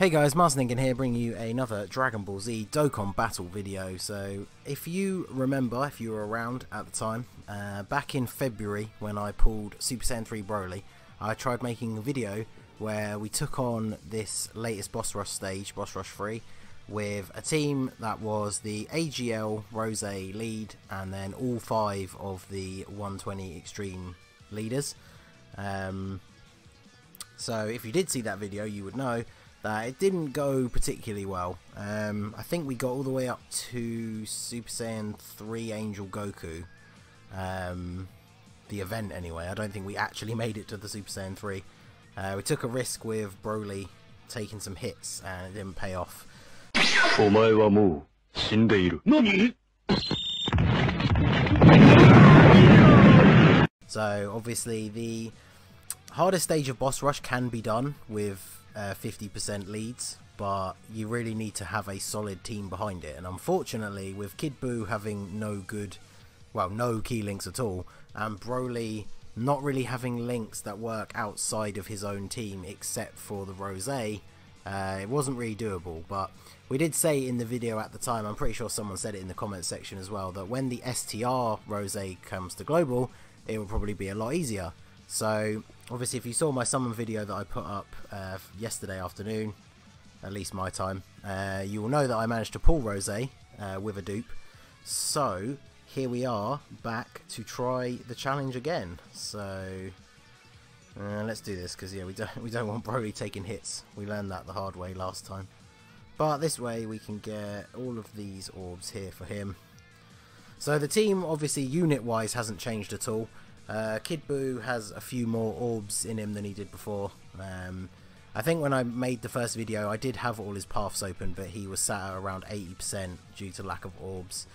Hey guys, Marsningan here, bringing you another Dragon Ball Z Dokkan battle video. So, if you remember, if you were around at the time, back in February when I pulled Super Saiyan 3 Broly, I tried making a video where we took on this latest Boss Rush stage, Boss Rush 3, with a team that was the AGL Rose lead and then all 5 of the 120 Extreme leaders. So, if you did see that video, you would know that it didn't go particularly well. I think we got all the way up to Super Saiyan 3 Angel Goku, the event anyway. I don't think we actually made it to the Super Saiyan 3. We took a risk with Broly taking some hits and it didn't pay off. So obviously the hardest stage of Boss Rush can be done with 50% leads, but you really need to have a solid team behind it, and unfortunately with Kid Buu having no key links at all, and Broly not really having links that work outside of his own team except for the Rose, it wasn't really doable. But we did say in the video at the time, I'm pretty sure someone said it in the comment section as well, that when the STR Rose comes to global, it will probably be a lot easier. So obviously if you saw my summon video that I put up yesterday afternoon, at least my time, you will know that I managed to pull Rose with a dupe. So here we are back to try the challenge again. So let's do this, because yeah, we don't want Broly taking hits. We learned that the hard way last time. But this way we can get all of these orbs here for him. So the team obviously unit wise hasn't changed at all. Kid Buu has a few more orbs in him than he did before. I think when I made the first video I did have all his paths open, but he was sat at around 80% due to lack of orbs.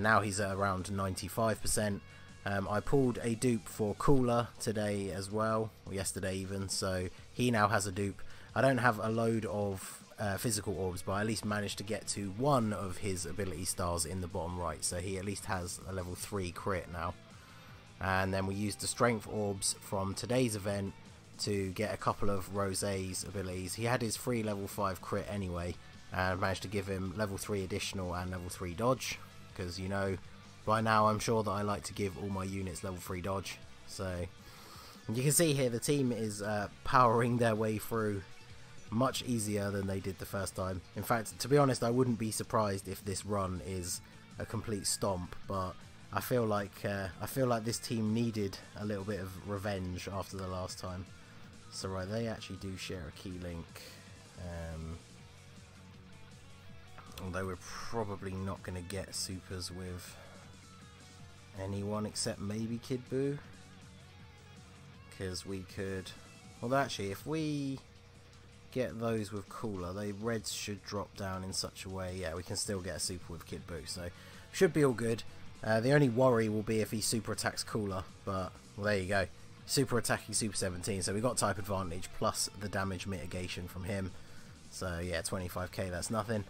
Now he's at around 95%. I pulled a dupe for Cooler today as well, or yesterday even, so he now has a dupe. I don't have a load of physical orbs, but I at least managed to get to one of his ability stars in the bottom right, so he at least has a level 3 crit now. And then we used the strength orbs from today's event to get a couple of Rose's abilities. He had his free level 5 crit anyway, and managed to give him level 3 additional and level 3 dodge, because you know by now I'm sure that I like to give all my units level 3 dodge. So you can see here the team is powering their way through much easier than they did the first time. In fact, to be honest, I wouldn't be surprised if this run is a complete stomp, but I feel like this team needed a little bit of revenge after the last time. So right, they actually do share a key link, although we're probably not going to get supers with anyone except maybe Kid Buu, because we could, well actually if we get those with Cooler, the reds should drop down in such a way, yeah, we can still get a super with Kid Buu, so should be all good. The only worry will be if he super attacks Cooler, but well, there you go, super attacking Super 17, so we got type advantage plus the damage mitigation from him. So yeah, 25k, that's nothing.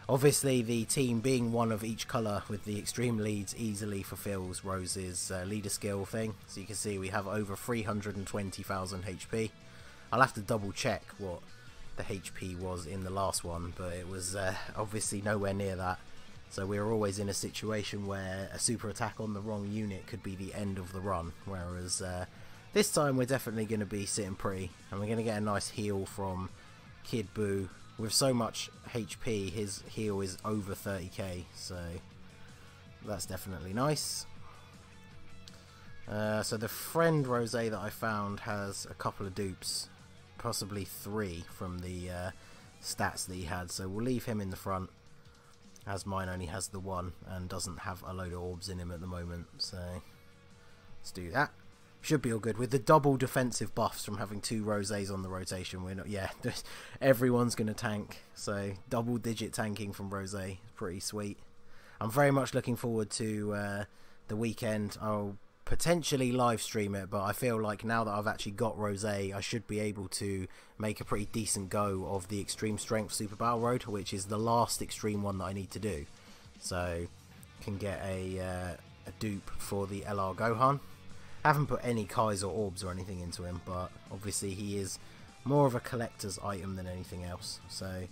Obviously the team being one of each colour with the extreme leads easily fulfills Rose's leader skill thing. So you can see we have over 320,000 HP. I'll have to double check what the HP was in the last one, but it was obviously nowhere near that. So we're always in a situation where a super attack on the wrong unit could be the end of the run, whereas this time we're definitely going to be sitting pretty, and we're going to get a nice heal from Kid Buu. With so much HP, his heal is over 30k, so that's definitely nice. So the friend Rose that I found has a couple of dupes, possibly 3 from the stats that he had, so we'll leave him in the front, as mine only has the 1 and doesn't have a load of orbs in him at the moment. So let's do that. Should be all good with the double defensive buffs from having 2 Roses on the rotation. We're not, yeah, everyone's gonna tank, so double digit tanking from Rose, pretty sweet. I'm very much looking forward to the weekend. I'll potentially live stream it, but I feel like now that I've actually got Rose, I should be able to make a pretty decent go of the extreme strength super battle road, which is the last extreme one that I need to do. So can get a dupe for the LR Gohan. I haven't put any Kais or orbs or anything into him, but obviously he is more of a collector's item than anything else. So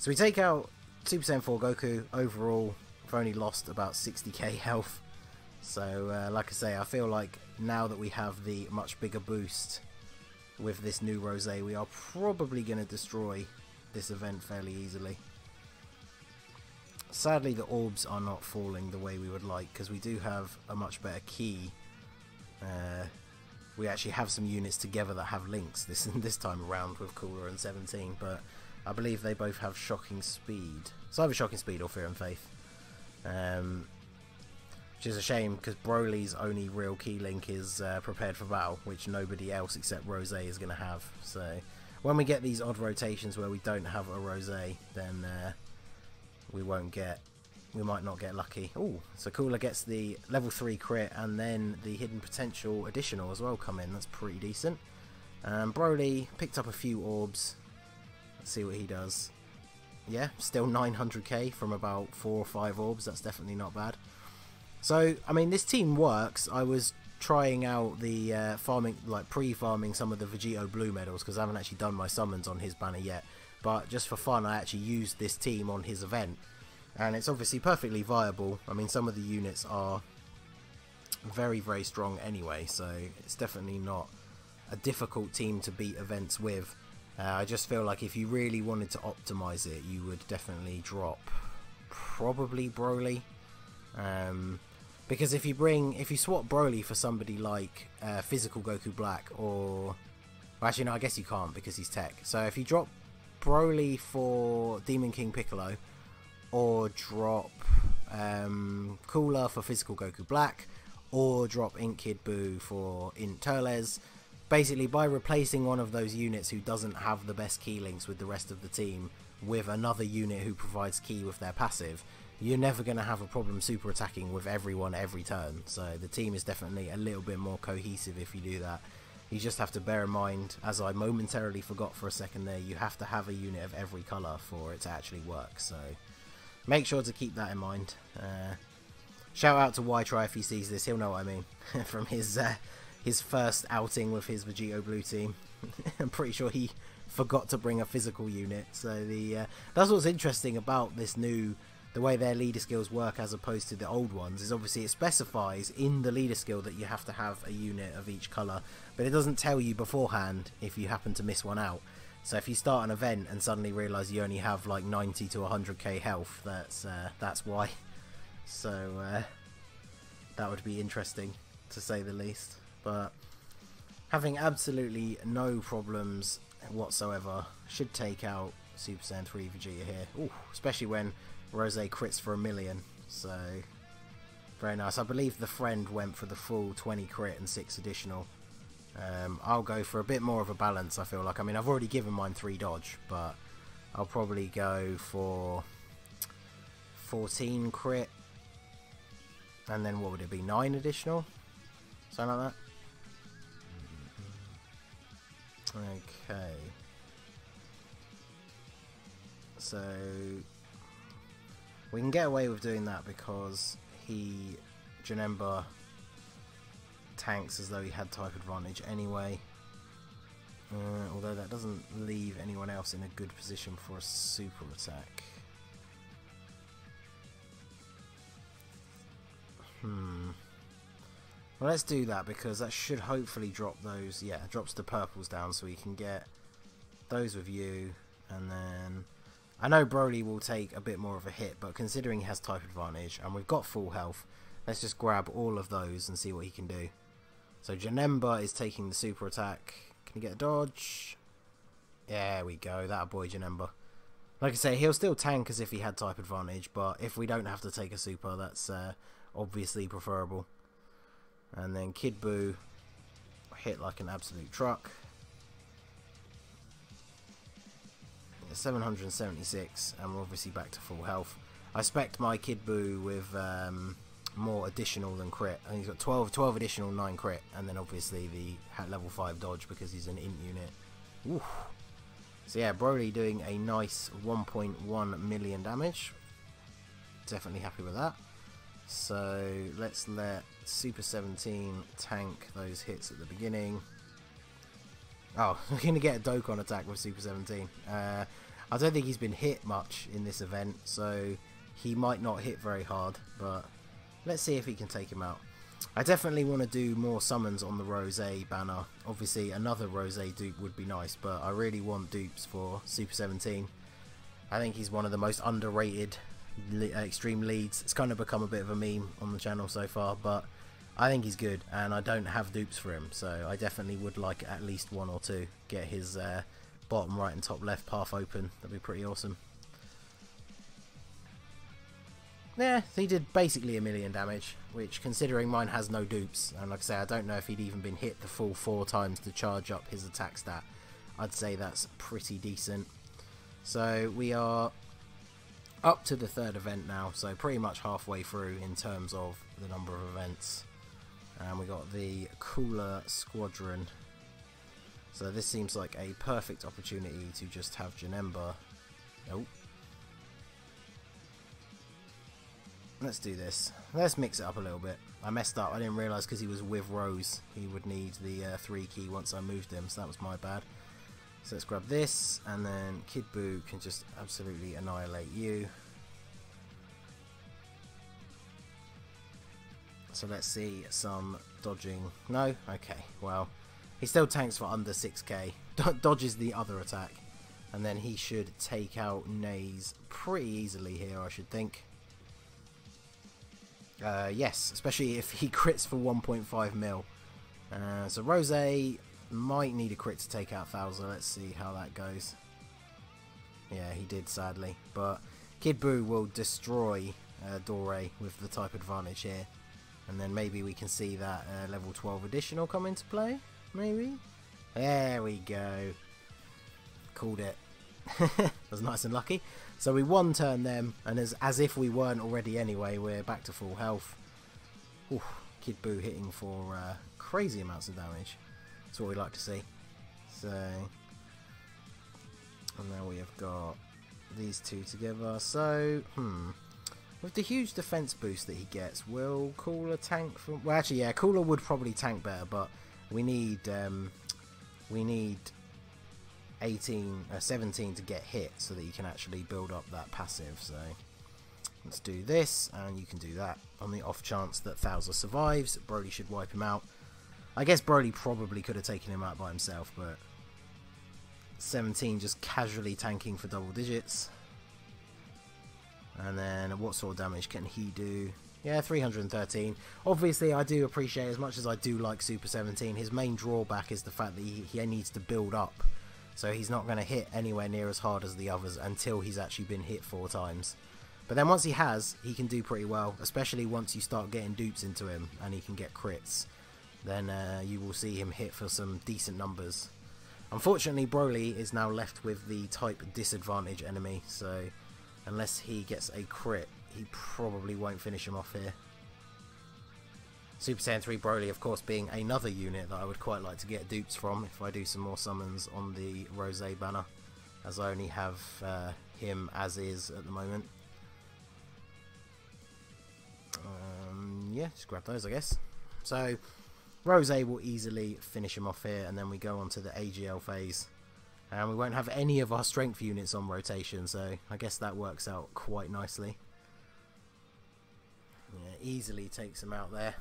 we take out Super Saiyan 4 Goku. Overall, I've only lost about 60k health. So like I say, I feel like now that we have the much bigger boost with this new Rose, we are probably going to destroy this event fairly easily. Sadly, the orbs are not falling the way we would like, because we do have a much better key. We actually have some units together that have links this time around with Cooler and 17, but I believe they both have shocking speed. It's either shocking speed or fear and faith. Which is a shame, because Broly's only real key link is prepared for battle, which nobody else except Rose is going to have. So when we get these odd rotations where we don't have a Rose, then we might not get lucky. Oh, so Cooler gets the level 3 crit, and then the hidden potential additional as well come in. That's pretty decent. Broly picked up a few orbs. Let's see what he does. Yeah, still 900k from about 4 or 5 orbs. That's definitely not bad. So, I mean, this team works. I was trying out the farming, like pre-farming some of the Vegito Blue medals, because I haven't actually done my summons on his banner yet. But just for fun, I actually used this team on his event. And it's obviously perfectly viable. I mean, some of the units are very, very strong anyway, so it's definitely not a difficult team to beat events with. I just feel like if you really wanted to optimize it, you would definitely drop probably Broly. Because if you swap Broly for somebody like Physical Goku Black, or well, actually no, I guess you can't because he's tech. So if you drop Broly for Demon King Piccolo, or drop Cooler for Physical Goku Black, or drop Ink Kid Buu for Int Turles, basically by replacing one of those units who doesn't have the best key links with the rest of the team with another unit who provides key with their passive, you're never going to have a problem super attacking with everyone every turn. So the team is definitely a little bit more cohesive if you do that. You just have to bear in mind, as I momentarily forgot for a second there, you have to have a unit of every colour for it to actually work. So make sure to keep that in mind. Shout out to Y-Try if he sees this, he'll know what I mean. From his first outing with his Vegito Blue team. I'm pretty sure he forgot to bring a physical unit. So that's what's interesting about this new, the way their leader skills work as opposed to the old ones, is obviously it specifies in the leader skill that you have to have a unit of each colour, but it doesn't tell you beforehand if you happen to miss one out. So if you start an event and suddenly realise you only have like 90 to 100k health, that's why. So that would be interesting, to say the least. But having absolutely no problems whatsoever, should take out Super Saiyan 3 Vegeta here. Ooh, especially when Rose crits for 1 million. So very nice. I believe the friend went for the full 20 crit and 6 additional. I'll go for a bit more of a balance, I feel like. I mean, I've already given mine 3 dodge, but I'll probably go for 14 crit, and then what would it be, 9 additional? Something like that. Okay. So we can get away with doing that because Janemba tanks as though he had type advantage anyway. Although that doesn't leave anyone else in a good position for a super attack. Well, let's do that, because that should hopefully drop those. Yeah, it drops the purples down so we can get those with you. And then I know Broly will take a bit more of a hit, but considering he has type advantage and we've got full health, let's just grab all of those and see what he can do. So Janemba is taking the super attack. Can he get a dodge? There we go, that boy Janemba. Like I say, he'll still tank as if he had type advantage, but if we don't have to take a super, that's obviously preferable. And then Kid Buu hit like an absolute truck. 776, and we're obviously back to full health. I expect my Kid Buu with more additional than crit. I think he's got 12 additional, 9 crit, and then obviously the level 5 dodge because he's an int unit. Oof. So yeah, Broly doing a nice 1.1 million damage. Definitely happy with that. So let's let Super 17 tank those hits at the beginning. Oh, we're going to get a Dokkan attack with Super 17. I don't think he's been hit much in this event, so he might not hit very hard, but let's see if he can take him out. I definitely want to do more summons on the Rose banner. Obviously, another Rose dupe would be nice, but I really want dupes for Super 17. I think he's one of the most underrated extreme leads. It's kind of become a bit of a meme on the channel so far, but I think he's good, and I don't have dupes for him, so I definitely would like at least one or two. Get his bottom right and top left path open. That'd be pretty awesome. Yeah, he did basically 1 million damage, which, considering mine has no dupes, and like I say, I don't know if he'd even been hit the full 4 times to charge up his attack stat, I'd say that's pretty decent. So we are up to the 3rd event now, so pretty much halfway through in terms of the number of events. And we got the Cooler Squadron. So this seems like a perfect opportunity to just have Janemba. Nope. Let's do this. Let's mix it up a little bit. I messed up. I didn't realise because he was with Rose he would need the 3 key once I moved him, so that was my bad. So let's grab this, and then Kid Buu can just absolutely annihilate you. So let's see some dodging. No? Okay, well, he still tanks for under 6k. Dodges the other attack. And then he should take out Naze pretty easily here, I should think. Yes, especially if he crits for 1.5 mil. So Rose might need a crit to take out Thouser. Let's see how that goes. Yeah, he did, sadly. But Kid Buu will destroy Dore with the type advantage here. And then maybe we can see that level 12 additional come into play. Maybe. There we go. Called it. Was nice and lucky. So we 1-turn them, and as if we weren't already anyway, we're back to full health. Ooh, Kid Buu hitting for crazy amounts of damage. That's what we like to see. So, and now we have got these two together. So, with the huge defense boost that he gets, will Cooler tank from? Well, actually, yeah, Cooler would probably tank better, but we need 17 to get hit so that you can actually build up that passive. So let's do this, and you can do that. On the off chance that Thouser survives, Broly should wipe him out. I guess Broly probably could have taken him out by himself, but 17 just casually tanking for double digits. And then what sort of damage can he do? Yeah, 313. Obviously, I do appreciate, as much as I do like Super 17, his main drawback is the fact that he needs to build up. So he's not going to hit anywhere near as hard as the others until he's actually been hit 4 times. But then once he has, he can do pretty well, especially once you start getting dupes into him and he can get crits. Then you will see him hit for some decent numbers. Unfortunately, Broly is now left with the type disadvantage enemy, so unless he gets a crit, he probably won't finish him off here. Super Saiyan 3 Broly, of course, being another unit that I would quite like to get dupes from if I do some more summons on the Rose banner, as I only have him as is at the moment. Yeah, just grab those, I guess. So Rose will easily finish him off here, and then we go on to the AGL phase. And we won't have any of our strength units on rotation, so I guess that works out quite nicely. Yeah, easily takes him out there.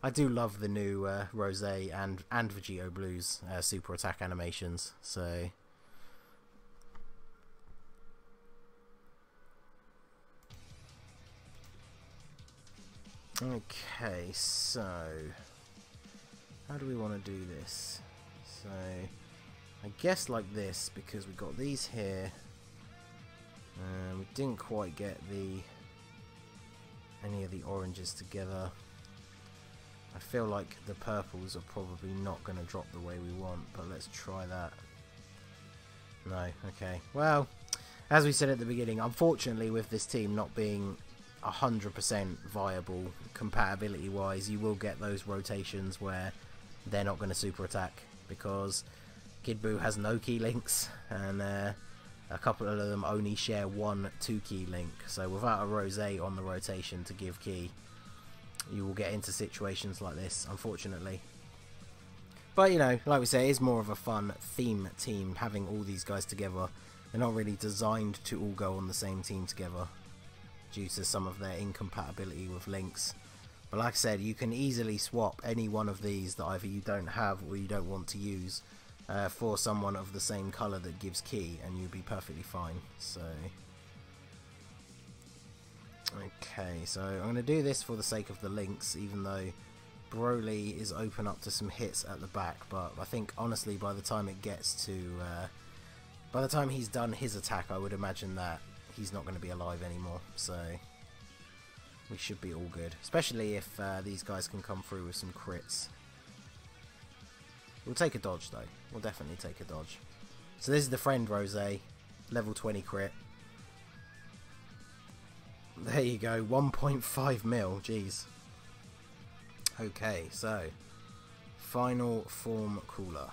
I do love the new Rose and Vegito Blue's super attack animations, so okay, so how do we want to do this? So I guess like this, because we've got these here, and we didn't quite get any of the oranges together. I feel like the purples are probably not going to drop the way we want, but let's try that. No, okay. Well, as we said at the beginning, unfortunately with this team not being 100% viable compatibility wise, you will get those rotations where they're not going to super attack, because Kid Buu has no key links, and a couple of them only share 1 2-key link, so without a Rose on the rotation to give key, you will get into situations like this, unfortunately. But, you know, like we say, it is more of a fun theme team, having all these guys together. They're not really designed to all go on the same team together, due to some of their incompatibility with links. But like I said, you can easily swap any one of these that either you don't have or you don't want to use for someone of the same colour that gives key, and you'll be perfectly fine. So, okay, so I'm going to do this for the sake of the links, even though Broly is open up to some hits at the back. But I think, honestly, by the time it gets to... by the time he's done his attack, I would imagine that he's not going to be alive anymore. So we should be all good. Especially if these guys can come through with some crits. We'll take a dodge, though. We'll definitely take a dodge. So this is the friend Rose. Level 20 crit. There you go. 1.5 mil. Jeez. Okay, so final form cooler.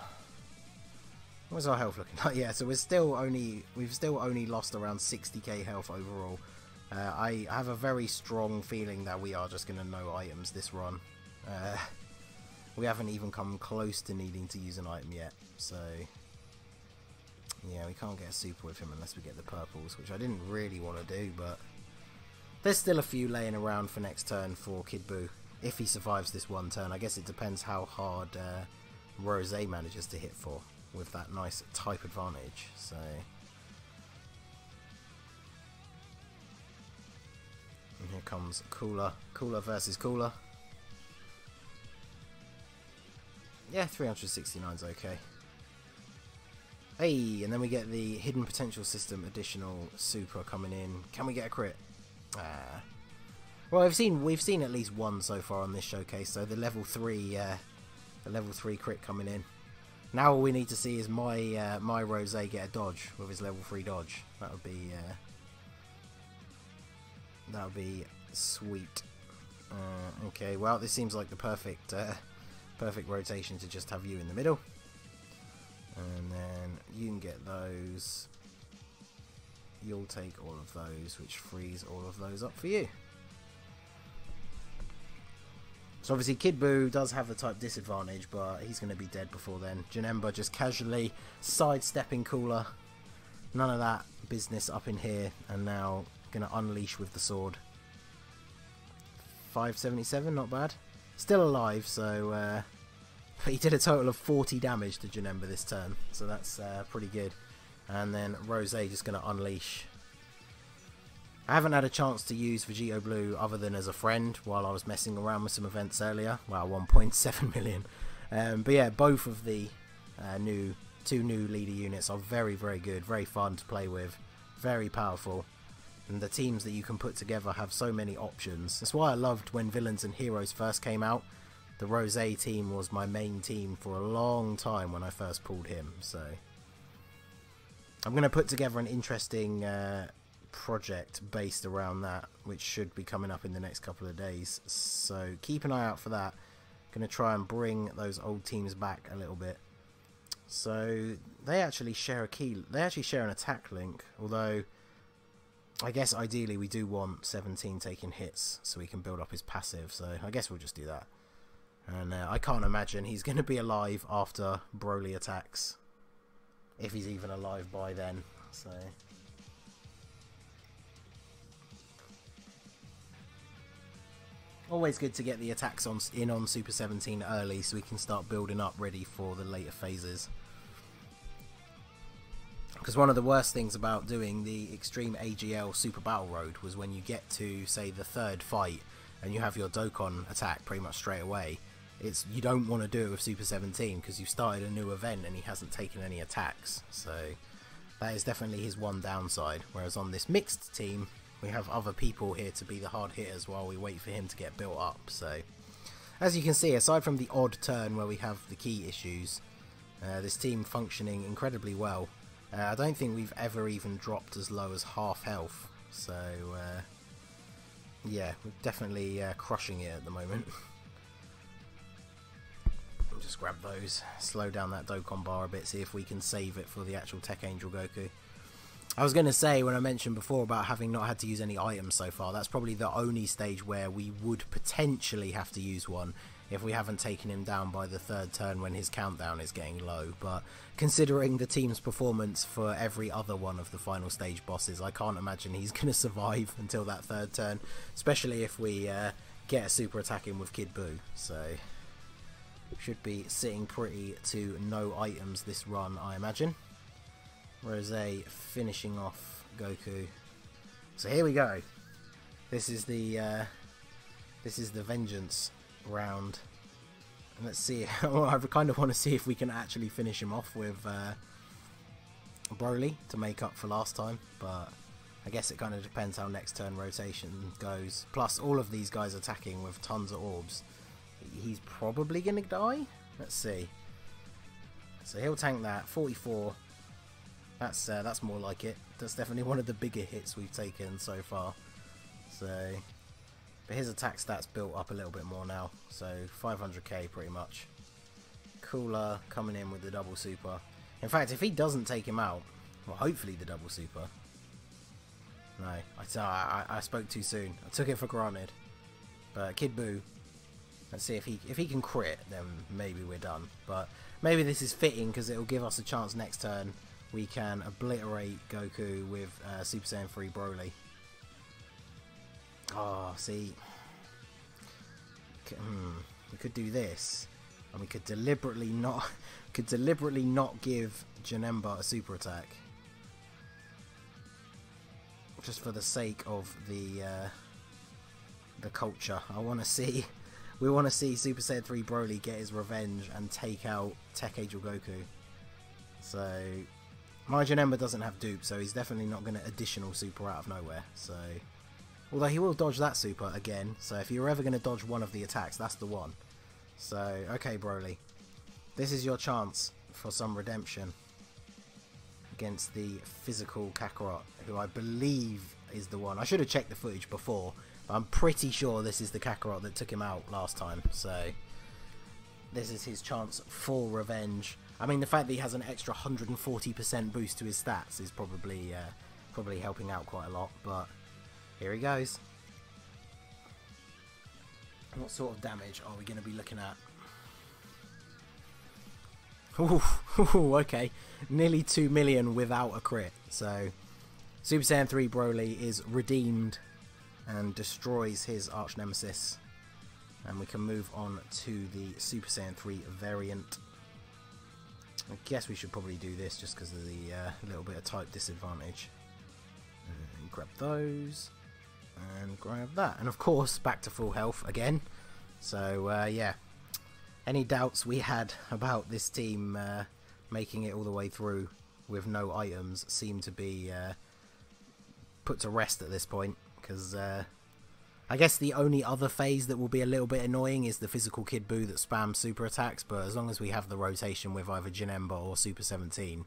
What's our health looking like? Yeah, so we've still only lost around 60k health overall. I have a very strong feeling that we are just going to no items this run. We haven't even come close to needing to use an item yet, so yeah, we can't get a super with him unless we get the purples, which I didn't really want to do, but there's still a few laying around for next turn for Kid Buu. If he survives this one turn, I guess it depends how hard Rose manages to hit for, with that nice type advantage. So, and here comes Cooler. Cooler versus Cooler. Yeah, 369's okay. Hey, and then we get the Hidden Potential System additional super coming in. Can we get a crit? Well, we've seen at least one so far on this showcase. So the level 3 crit coming in. Now all we need to see is my Rose get a dodge with his level 3 dodge. That would be sweet. Okay, well, this seems like the perfect rotation to just have you in the middle, and then you can get those. You'll take all of those, which frees all of those up for you. So obviously Kid Buu does have the type disadvantage, but he's going to be dead before then. Janemba just casually sidestepping Cooler. None of that business up in here, and now going to unleash with the sword. 577, not bad. Still alive, so but he did a total of 40 damage to Janemba this turn, so that's pretty good. And then Rose just going to unleash. I haven't had a chance to use Vegito Blue other than as a friend while I was messing around with some events earlier. Wow, 1.7 million. But yeah, both of the two new leader units are very, very good, very fun to play with, very powerful. And the teams that you can put together have so many options. That's why I loved when Villains and Heroes first came out. The Rose team was my main team for a long time when I first pulled him. So I'm going to put together an interesting project based around that, which should be coming up in the next couple of days. So keep an eye out for that. Going to try and bring those old teams back a little bit. So they actually share a key. They actually share an attack link, although I guess ideally we do want 17 taking hits so we can build up his passive, so I guess we'll just do that. And I can't imagine he's going to be alive after Broly attacks, if he's even alive by then. So always good to get the attacks on Super 17 early so we can start building up ready for the later phases. Because one of the worst things about doing the Extreme AGL Super Battle Road was when you get to, say, the third fight and you have your Dokkan attack pretty much straight away. You don't want to do it with Super 17 because you've started a new event and he hasn't taken any attacks. So that is definitely his one downside. Whereas on this mixed team, we have other people here to be the hard hitters while we wait for him to get built up. So as you can see, aside from the odd turn where we have the key issues, this team functioning incredibly well. I don't think we've ever even dropped as low as half health, so yeah, we're definitely crushing it at the moment. I'll just grab those, slow down that Dokkan bar a bit, see if we can save it for the actual Tech Angel Goku. I was going to say, when I mentioned before about having not had to use any items so far, that's probably the only stage where we would potentially have to use one, if we haven't taken him down by the third turn when his countdown is getting low. But considering the team's performance for every other one of the final stage bosses, I can't imagine he's going to survive until that third turn, especially if we get a super attack in with Kid Buu. So should be sitting pretty to no items this run, I imagine. Rose finishing off Goku. So here we go. This is the vengeance round. And let's see. I kind of want to see if we can actually finish him off with Broly to make up for last time, but I guess it kind of depends how next turn rotation goes. Plus, all of these guys attacking with tons of orbs. He's probably going to die. Let's see. So he'll tank that. 44. That's more like it. That's definitely one of the bigger hits we've taken so far. So, but his attack stats built up a little bit more now. So 500k pretty much. Cooler coming in with the double super. In fact, if he doesn't take him out, well, hopefully the double super. No, I spoke too soon. I took it for granted. But Kid Buu, let's see if he can crit, then maybe we're done. But maybe this is fitting because it will give us a chance next turn. We can obliterate Goku with Super Saiyan 3 Broly. Oh, see, we could do this, and we could deliberately not give Janemba a super attack, just for the sake of the culture. We want to see Super Saiyan 3 Broly get his revenge and take out Tech Angel Goku. So my Janemba doesn't have dupe, so he's definitely not going to additional super out of nowhere. So, although he will dodge that super again, so if you're ever going to dodge one of the attacks, that's the one. So, okay Broly, this is your chance for some redemption against the physical Kakarot, who I believe is the one. I should have checked the footage before, but I'm pretty sure this is the Kakarot that took him out last time. So this is his chance for revenge. I mean, the fact that he has an extra 140% boost to his stats is probably helping out quite a lot, but here he goes. What sort of damage are we going to be looking at? Ooh, okay. Nearly 2 million without a crit. So, Super Saiyan 3 Broly is redeemed and destroys his arch nemesis. And we can move on to the Super Saiyan 3 variant. I guess we should probably do this just because of the little bit of type disadvantage. And grab those. And grab that. And of course, back to full health again. So, yeah. Any doubts we had about this team making it all the way through with no items seem to be put to rest at this point. Because I guess the only other phase that will be a little bit annoying is the physical Kid Buu that spams super attacks, but as long as we have the rotation with either Janemba or Super 17,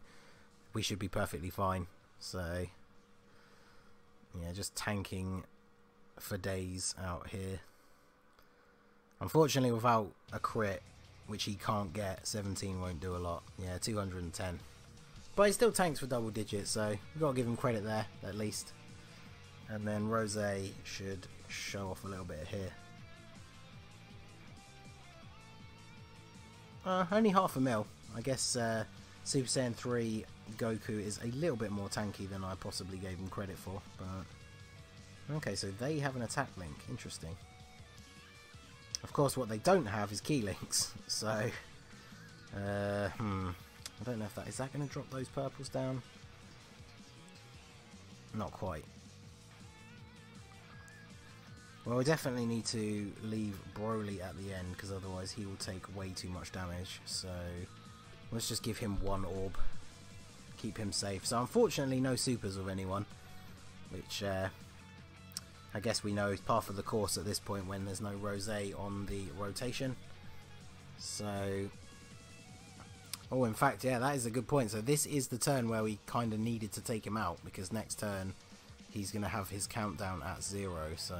we should be perfectly fine. So, yeah, just tanking for days out here. Unfortunately, without a crit, which he can't get, 17 won't do a lot. Yeah, 210. But he still tanks for double digits, so we've got to give him credit there, at least. And then Rose should show off a little bit here. Only half a mil. I guess Super Saiyan 3 Goku is a little bit more tanky than I possibly gave him credit for. But okay, so they have an attack link. Interesting. Of course, what they don't have is key links. So, I don't know if that is that going to drop those purples down. Not quite. Well, we definitely need to leave Broly at the end, because otherwise he will take way too much damage. So let's just give him one orb, keep him safe. So unfortunately no supers of anyone, which I guess we know is part of the course at this point when there's no Rose on the rotation. So, oh, in fact, yeah, that is a good point. So this is the turn where we kind of needed to take him out, because next turn he's going to have his countdown at 0. So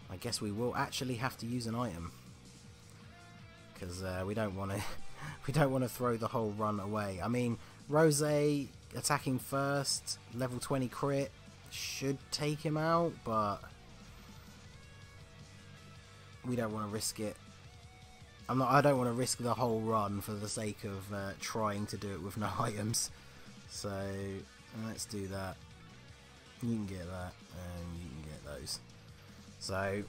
I guess we will actually have to use an item, because we don't want to throw the whole run away. I mean, Rose attacking first, level 20 crit should take him out, but we don't want to risk it. I don't want to risk the whole run for the sake of trying to do it with no items. So let's do that. You can get that, and you can get those. So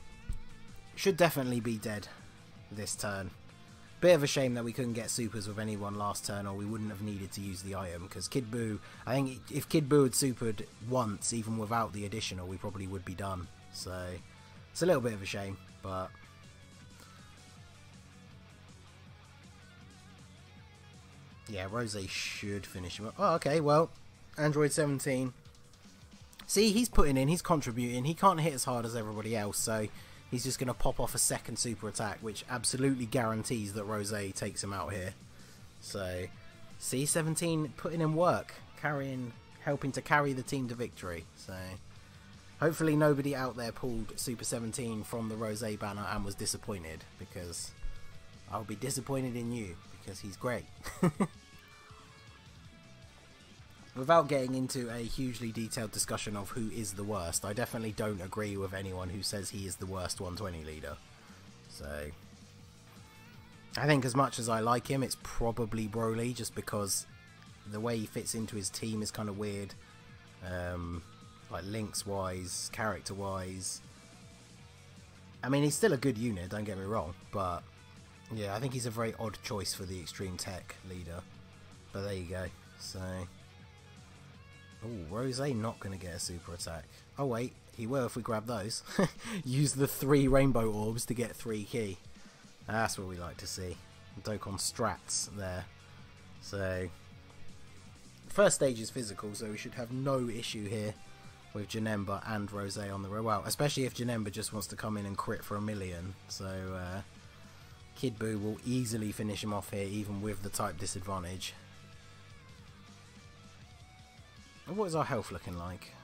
should definitely be dead this turn. Bit of a shame that we couldn't get supers with anyone last turn, or we wouldn't have needed to use the item, because Kid Buu, I think if Kid Buu had supered once, even without the additional, we probably would be done. So it's a little bit of a shame, but yeah, Rose should finish him up. Oh, okay, well, Android 17. See, he's putting in, he's contributing. He can't hit as hard as everybody else, so he's just going to pop off a second super attack, which absolutely guarantees that Rose takes him out here. So, see, 17 putting in work, helping to carry the team to victory. So, hopefully nobody out there pulled Super 17 from the Rose banner and was disappointed, because I'll be disappointed in you, because he's great. Without getting into a hugely detailed discussion of who is the worst, I definitely don't agree with anyone who says he is the worst 120 leader. So, I think as much as I like him, it's probably Broly, just because the way he fits into his team is kind of weird. Like links-wise, character-wise. I mean, he's still a good unit, don't get me wrong, but yeah, I think he's a very odd choice for the Extreme Tech leader. But there you go. So, oh, Rose not going to get a super attack. Oh wait, he will if we grab those. Use the 3 rainbow orbs to get 3 key. That's what we like to see. Dokkan strats there. So, first stage is physical, so we should have no issue here with Janemba and Rose on the row. Well, especially if Janemba just wants to come in and crit for 1,000,000. So, Kid Buu will easily finish him off here, even with the type disadvantage. What is our health looking like?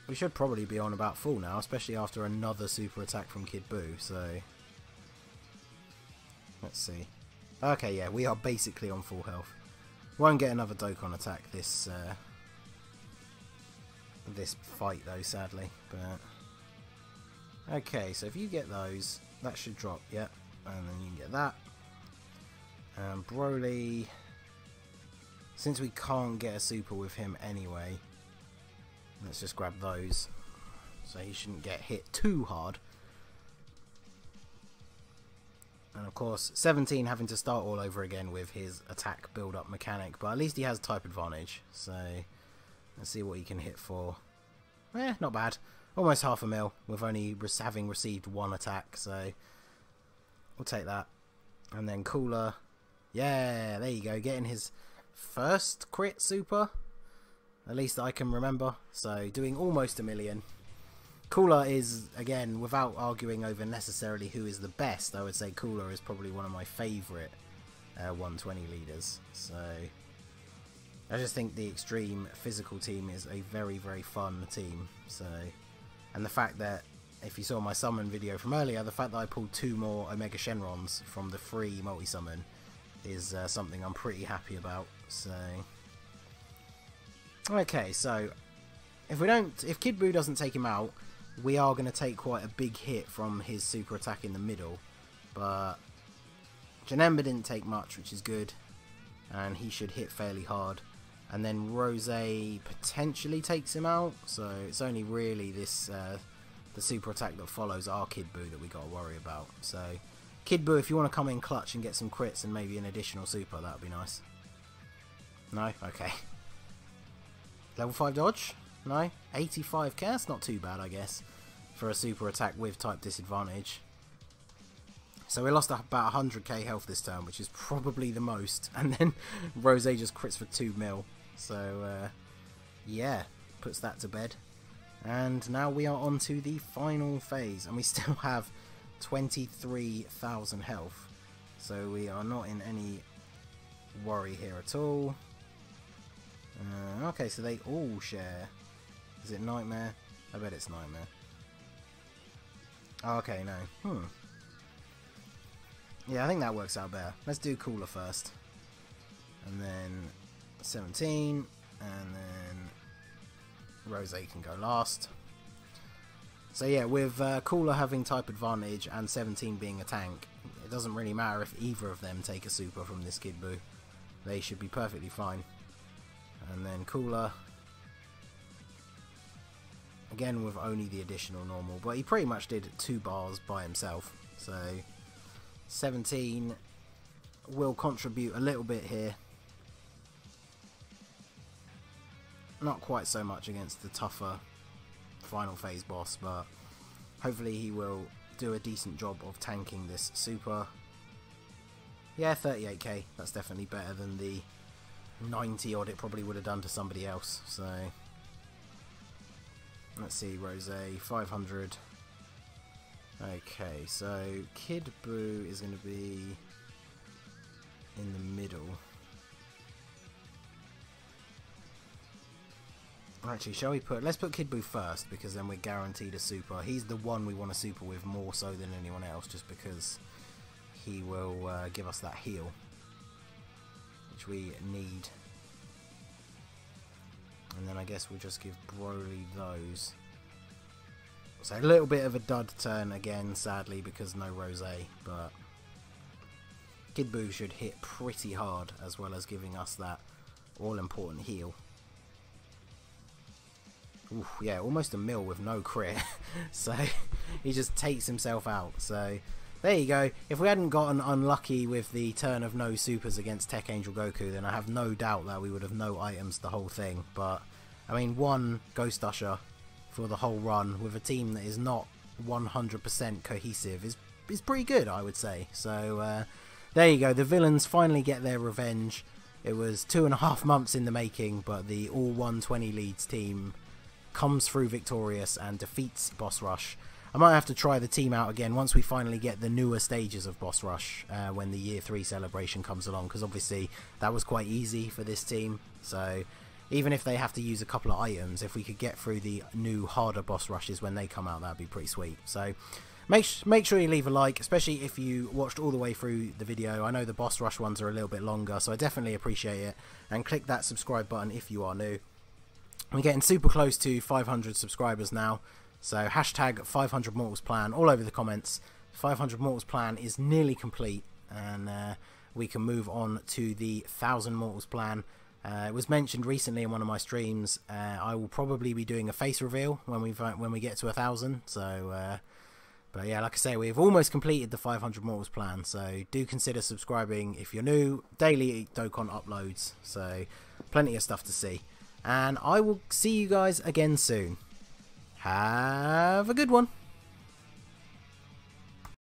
We should probably be on about full now, especially after another super attack from Kid Buu, so let's see. Okay, yeah, we are basically on full health. Won't get another Dokkan attack this this fight though, sadly. But okay, so if you get those, that should drop, yep, and then you can get that. Broly, since we can't get a super with him anyway, let's just grab those, so he shouldn't get hit too hard. And of course, 17 having to start all over again with his attack build-up mechanic, but at least he has type advantage, so let's see what he can hit for. Not bad. Almost 500,000 with only having received 1 attack, so we'll take that. And then Cooler, yeah, there you go, getting his first crit super, at least I can remember, so doing almost 1,000,000. Cooler is, again, without arguing over necessarily who is the best, I would say Cooler is probably one of my favourite 120 leaders. So I just think the extreme physical team is a very, very fun team. So, and the fact that, if you saw my summon video from earlier, the fact that I pulled 2 more Omega Shenrons from the free multi-summon is something I'm pretty happy about. So, okay, so if Kid Buu doesn't take him out, we are going to take quite a big hit from his super attack in the middle, but Janemba didn't take much, which is good, and he should hit fairly hard. And then Rose potentially takes him out, so it's only really this the super attack that follows our Kid Buu that we got to worry about. So Kid Buu, if you want to come in clutch and get some crits and maybe an additional super, that would be nice. No? Okay. Level 5 dodge? No? 85k? That's not too bad, I guess, for a super attack with type disadvantage. So we lost about 100k health this turn, which is probably the most. And then Rose just crits for 2 mil. So, yeah, puts that to bed. And now we are on to the final phase. And we still have 23,000 health. So we are not in any worry here at all. Okay, so they all share. Is it Nightmare? I bet it's Nightmare. Oh, okay, no. Yeah, I think that works out better. Let's do Cooler first. And then 17. And then Rose can go last. So yeah, with Cooler having type advantage and 17 being a tank, it doesn't really matter if either of them take a super from this Kid Buu. They should be perfectly fine. And then Cooler, again with only the additional normal, but he pretty much did 2 bars by himself. So 17 will contribute a little bit here. Not quite so much against the tougher final phase boss, but hopefully he will do a decent job of tanking this super. Yeah, 38k, that's definitely better than the 90 odd it probably would have done to somebody else. So let's see, Rose, 500. Okay, so Kid Buu is going to be in the middle. Actually, shall we let's put Kid Buu first, because then we're guaranteed a super. He's the one we want to super with more so than anyone else, just because he will give us that heal, which we need. And then I guess we'll just give Broly those. So a little bit of a dud turn again, sadly, because no Rose, but Kid Buu should hit pretty hard, as well as giving us that all-important heal. Oof, yeah, almost a mil with no crit. So he just takes himself out. So there you go. If we hadn't gotten unlucky with the turn of no supers against Tech Angel Goku, then I have no doubt that we would have no items the whole thing. But I mean, 1 Ghost Usher for the whole run with a team that is not 100% cohesive is pretty good, I would say. So there you go. The villains finally get their revenge. It was 2.5 months in the making, but the all 120 leads team comes through victorious and defeats Boss Rush. I might have to try the team out again once we finally get the newer stages of Boss Rush when the Year 3 celebration comes along, because obviously that was quite easy for this team. So even if they have to use a couple of items, if we could get through the new harder Boss Rushes when they come out, that'd be pretty sweet. So make sure you leave a like, especially if you watched all the way through the video. I know the Boss Rush ones are a little bit longer, so I definitely appreciate it. And click that subscribe button if you are new. We're getting super close to 500 subscribers now, so hashtag 500 Mortals Plan all over the comments. 500 Mortals Plan is nearly complete, and we can move on to the 1000 Mortals Plan. It was mentioned recently in one of my streams. I will probably be doing a face reveal when we get to 1000. So, but yeah, like I say, we've almost completed the 500 Mortals Plan. So do consider subscribing if you're new. Daily Dokkan uploads, so plenty of stuff to see. And I will see you guys again soon. Have a good one.